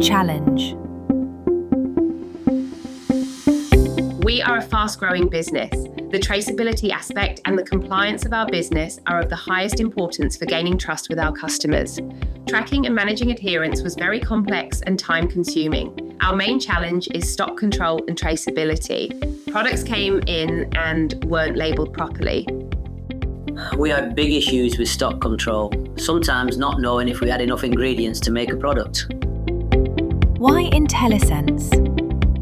challenge. We are a fast-growing business. The traceability aspect and the compliance of our business are of the highest importance for gaining trust with our customers. Tracking and managing adherence was very complex and time-consuming. Our main challenge is stock control and traceability. Products came in and weren't labelled properly. We had big issues with stock control, sometimes not knowing if we had enough ingredients to make a product. Why IntelliSense?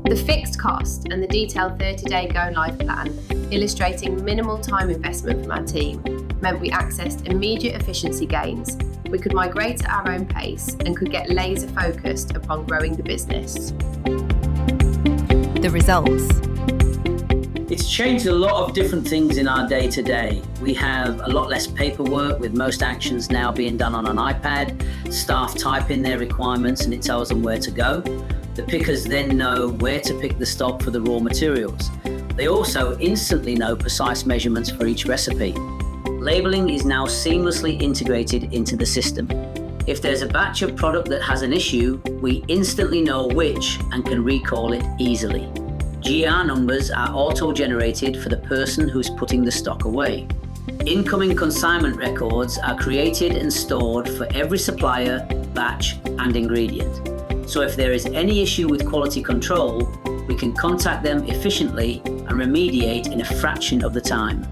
The fixed cost and the detailed 30-day go-live plan, illustrating minimal time investment from our team, meant we accessed immediate efficiency gains. We could migrate at our own pace and could get laser-focused upon growing the business. The results. It's changed a lot of different things in our day-to-day. We have a lot less paperwork, with most actions now being done on an iPad. Staff type in their requirements and it tells them where to go. The pickers then know where to pick the stock for the raw materials. They also instantly know precise measurements for each recipe. Labelling is now seamlessly integrated into the system. If there's a batch of product that has an issue, we instantly know which and can recall it easily. GR numbers are auto-generated for the person who's putting the stock away. Incoming consignment records are created and stored for every supplier, batch and ingredient. So if there is any issue with quality control, we can contact them efficiently and remediate in a fraction of the time.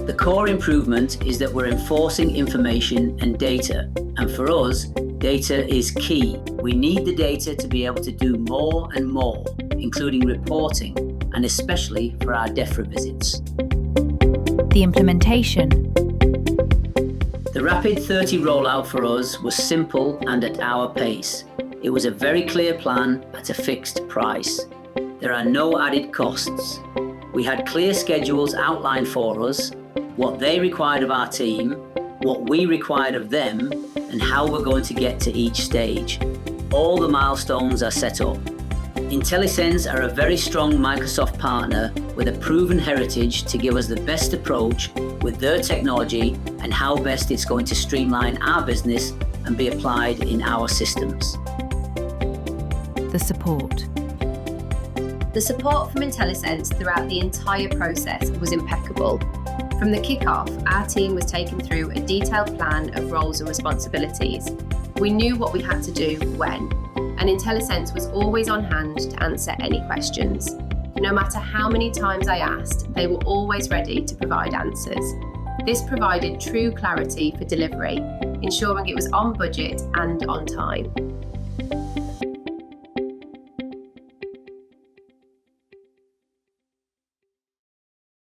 The core improvement is that we're enforcing information and data, and for us, data is key. We need the data to be able to do more and more, including reporting, and especially for our DEFRA visits. The implementation. The Rapid 30 rollout for us was simple and at our pace. It was a very clear plan at a fixed price. There are no added costs. We had clear schedules outlined for us, what they required of our team, what we required of them, and how we're going to get to each stage. All the milestones are set up. IntelliSense are a very strong Microsoft partner with a proven heritage to give us the best approach with their technology and how best it's going to streamline our business and be applied in our systems. The support. The support from IntelliSense throughout the entire process was impeccable. From the kick-off, our team was taken through a detailed plan of roles and responsibilities. We knew what we had to do when, and IntelliSense was always on hand to answer any questions. No matter how many times I asked, they were always ready to provide answers. This provided true clarity for delivery, ensuring it was on budget and on time.